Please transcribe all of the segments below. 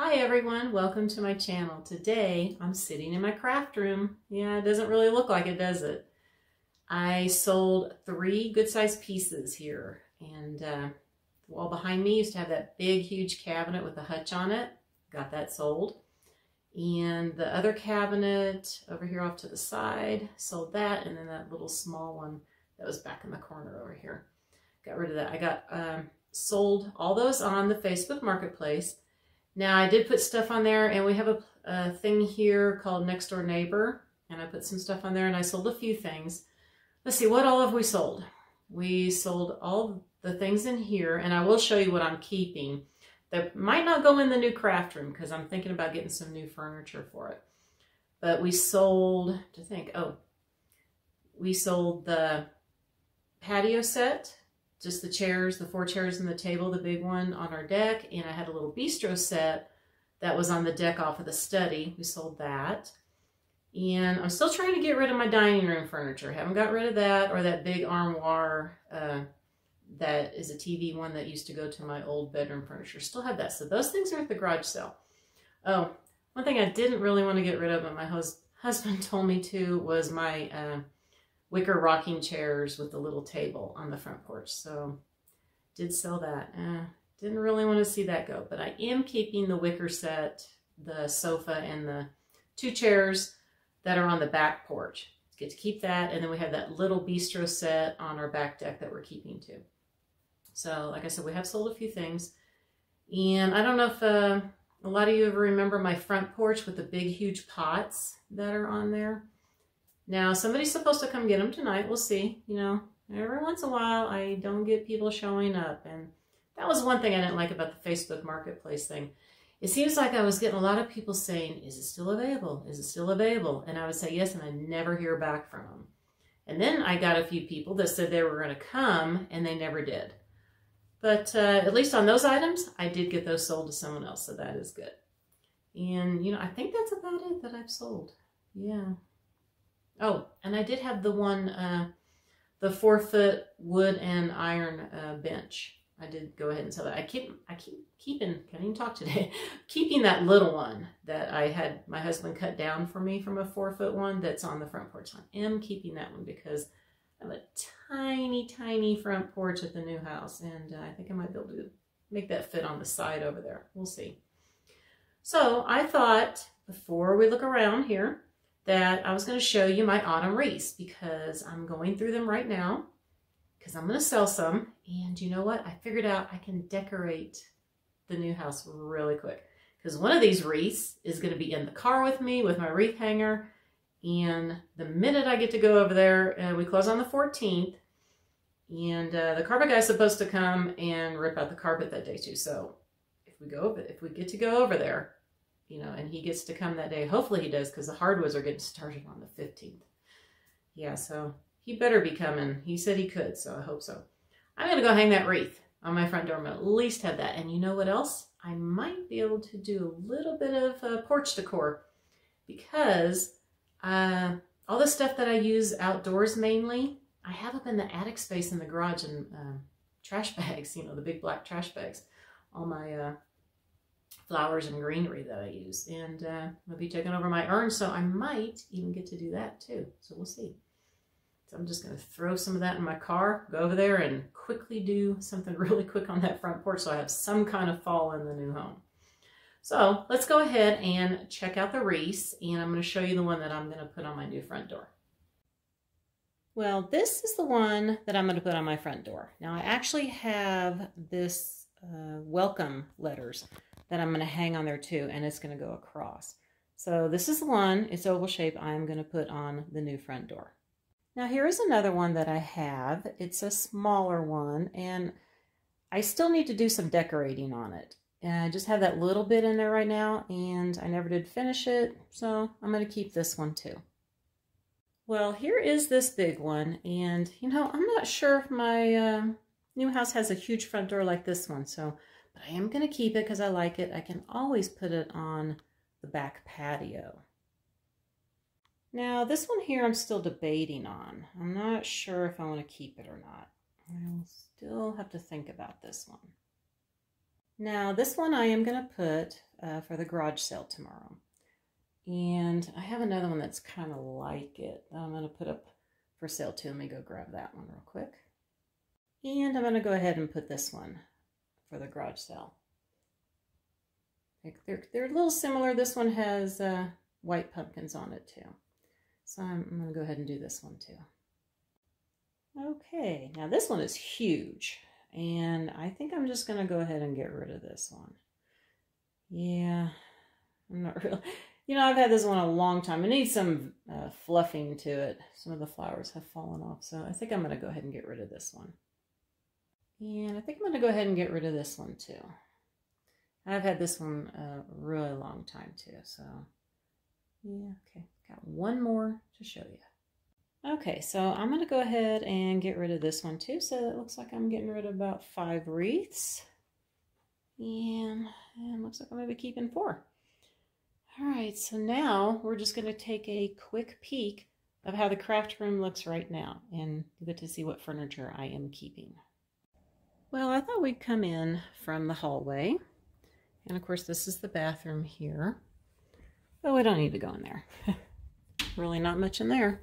Hi everyone, welcome to my channel. Today I'm sitting in my craft room. Yeah, it doesn't really look like it, does it? I sold 3 good-sized pieces here, and the wall behind me used to have that big huge cabinet with a hutch on it. Got that sold. And the other cabinet over here off to the side, sold that, and then that little small one that was back in the corner over here. Got rid of that. I got sold all those on the Facebook Marketplace. Now I did put stuff on there, and we have a thing here called Next Door Neighbor, and I put some stuff on there, and I sold a few things. Let's see, what all have we sold? We sold all the things in here, and I will show you what I'm keeping. That might not go in the new craft room because I'm thinking about getting some new furniture for it. But we sold, we sold the patio set. Just the chairs, the 4 chairs and the table, the big one on our deck. And I had a little bistro set that was on the deck off of the study. We sold that. And I'm still trying to get rid of my dining room furniture. Haven't got rid of that, or that big armoire that is a TV one that used to go to my old bedroom furniture. Still have that. So those things are at the garage sale. Oh, one thing I didn't really want to get rid of, but my husband told me to, was my wicker rocking chairs with the little table on the front porch. So did sell that. Didn't really want to see that go, but I am keeping the wicker set, the sofa, and the 2 chairs that are on the back porch. Get to keep that, and then we have that little bistro set on our back deck that we're keeping too. So like I said, we have sold a few things, and I don't know if a lot of you ever remember my front porch with the big huge pots that are on there. Now, somebody's supposed to come get them tonight. We'll see. You know, every once in a while, I don't get people showing up. And that was one thing I didn't like about the Facebook Marketplace thing. It seems like I was getting a lot of people saying, is it still available? Is it still available? And I would say yes, and I never hear back from them. And then I got a few people that said they were going to come, and they never did. But at least on those items, I did get those sold to someone else, so that is good. And, you know, I think that's about it that I've sold. Yeah. Oh, and I did have the one, the 4-foot wood and iron bench. I did go ahead and sell that. I keep keeping, can't even talk today, keeping that little one that I had my husband cut down for me from a 4-foot one that's on the front porch. I am keeping that one because I have a tiny, tiny front porch at the new house, and I think I might be able to make that fit on the side over there. We'll see. So I thought, before we look around here, that I was going to show you my autumn wreaths, because I'm going through them right now because I'm going to sell some. And you know what? I figured out I can decorate the new house really quick, because one of these wreaths is going to be in the car with me with my wreath hanger. And the minute I get to go over there, we close on the 14th, and the carpet guy is supposed to come and rip out the carpet that day too. So if we get to go over there, you know, and he gets to come that day. Hopefully he does, because the hardwoods are getting started on the 15th. Yeah, so he better be coming. He said he could, so I hope so. I'm going to go hang that wreath on my front door. I'm going to at least have that. And you know what else? I might be able to do a little bit of porch decor, because all the stuff that I use outdoors mainly, I have up in the attic space in the garage, and trash bags, you know, the big black trash bags. All my flowers and greenery that I use, and I'll be taking over my urn, so I might even get to do that too. So we'll see. So I'm just going to throw some of that in my car, go over there, and quickly do something really quick on that front porch, so I have some kind of fall in the new home. So let's go ahead and check out the wreaths, and I'm going to show you the one that I'm going to put on my new front door. Well, this is the one that I'm going to put on my front door. Now, I actually have this welcome letters that I'm going to hang on there too, and it's going to go across. So this is the one, it's oval shape, I'm going to put on the new front door. Now here is another one that I have. It's a smaller one, and I still need to do some decorating on it. And I just have that little bit in there right now, and I never did finish it, so I'm going to keep this one too. Well, here is this big one, and you know, I'm not sure if my new house has a huge front door like this one, so but I am going to keep it because I like it. I can always put it on the back patio. Now, this one here I'm still debating on. I'm not sure if I want to keep it or not. I'll still have to think about this one. Now, this one I am going to put for the garage sale tomorrow. And I have another one that's kind of like it that I'm going to put up for sale too. Let me go grab that one real quick. And I'm going to go ahead and put this one for the garage sale. They're a little similar. This one has white pumpkins on it too. So I'm going to go ahead and do this one too. Okay, now this one is huge. And I think I'm just going to go ahead and get rid of this one. Yeah, I'm not really... You know, I've had this one a long time. It needs some fluffing to it. Some of the flowers have fallen off. So I think I'm going to go ahead and get rid of this one. And I think I'm going to go ahead and get rid of this one too. I've had this one a really long time too. So yeah, okay. Got one more to show you. Okay, so I'm going to go ahead and get rid of this one too. So it looks like I'm getting rid of about 5 wreaths. And it looks like I'm going to be keeping 4. All right, so now we're just going to take a quick peek of how the craft room looks right now, and you get to see what furniture I am keeping. Well, I thought we'd come in from the hallway, and of course this is the bathroom here, but we don't need to go in there. Really not much in there.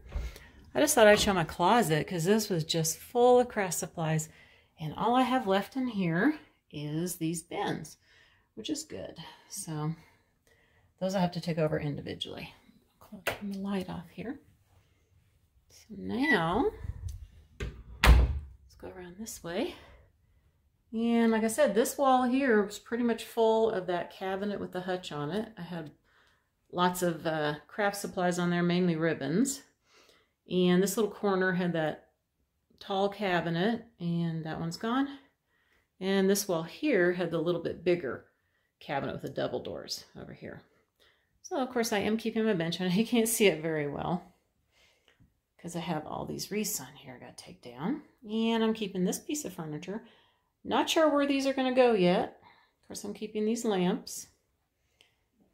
I just thought I'd show my closet because this was just full of craft supplies, and all I have left in here is these bins, which is good. So those I have to take over individually. I'll turn the light off here. So now, let's go around this way. And like I said, this wall here was pretty much full of that cabinet with the hutch on it. I had lots of craft supplies on there, mainly ribbons. And this little corner had that tall cabinet, and that one's gone. And this wall here had the little bit bigger cabinet with the double doors over here. So, of course, I am keeping my bench on. You can't see it very well because I have all these wreaths on here I got to take down. And I'm keeping this piece of furniture. Not sure where these are going to go yet. Of course, I'm keeping these lamps.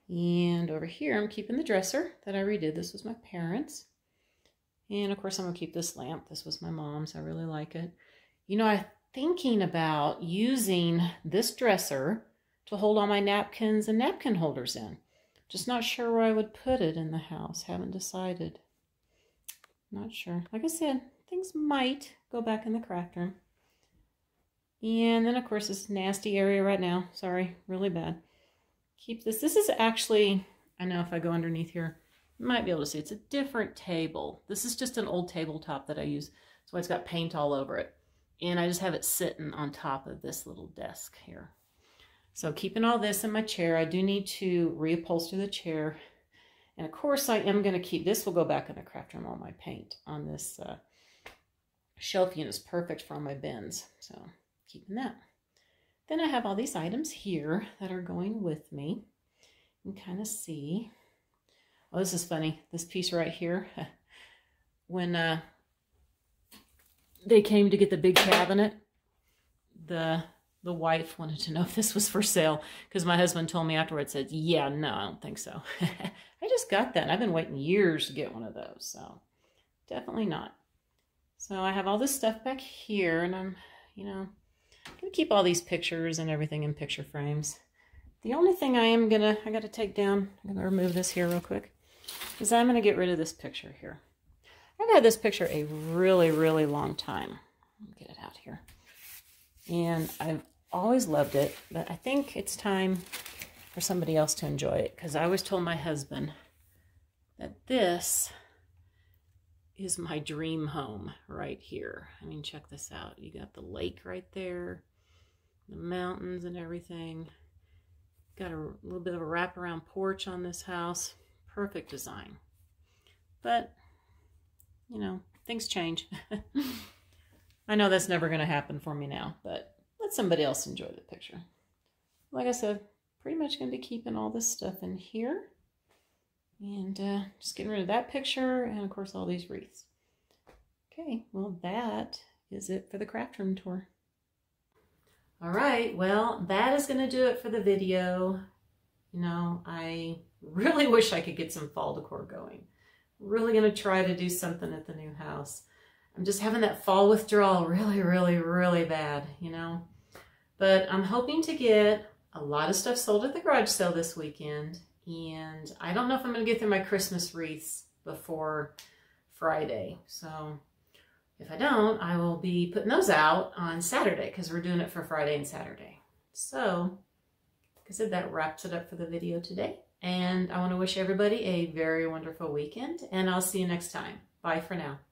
And over here, I'm keeping the dresser that I redid. This was my parents'. And, of course, I'm going to keep this lamp. This was my mom's. I really like it. You know, I'm thinking about using this dresser to hold all my napkins and napkin holders in. Just not sure where I would put it in the house. Haven't decided. Not sure. Like I said, things might go back in the craft room. And then, of course, this nasty area right now. Sorry, really bad. Keep this. This is actually, I know if I go underneath here, you might be able to see it's a different table. This is just an old tabletop that I use. That's why it's got paint all over it. And I just have it sitting on top of this little desk here. So keeping all this in my chair, I do need to reupholster the chair. And of course I am going to keep, this will go back in the craft room, all my paint on this shelf unit is perfect for all my bins. So keeping that. Then I have all these items here that are going with me. You can kind of see. Oh, this is funny. This piece right here. When they came to get the big cabinet, the wife wanted to know if this was for sale because my husband told me afterwards, said, yeah, no, I don't think so. I just got that and I've been waiting years to get one of those. So definitely not. So I have all this stuff back here and I'm, you know, going to keep all these pictures and everything in picture frames. The only thing I got to take down, I'm going to remove this here real quick, is I'm going to get rid of this picture here. I've had this picture a really, really long time. Let me get it out here. And I've always loved it, but I think it's time for somebody else to enjoy it because I always told my husband that this is my dream home right here. I mean, check this out. You got the lake right there, the mountains and everything. Got a little bit of a wraparound porch on this house. Perfect design. But, you know, things change. I know that's never going to happen for me now, but let somebody else enjoy the picture. Like I said, pretty much going to be keeping all this stuff in here. And just getting rid of that picture and, of course, all these wreaths. Okay, well, that is it for the craft room tour. All right, well, that is going to do it for the video. You know, I really wish I could get some fall decor going. Really going to try to do something at the new house. I'm just having that fall withdrawal really, really, really bad, you know. But I'm hoping to get a lot of stuff sold at the garage sale this weekend, and I don't know if I'm going to get through my Christmas wreaths before Friday. So if I don't, I will be putting those out on Saturday because we're doing it for Friday and Saturday. So, like I said, that wraps it up for the video today. And I want to wish everybody a very wonderful weekend, and I'll see you next time. Bye for now.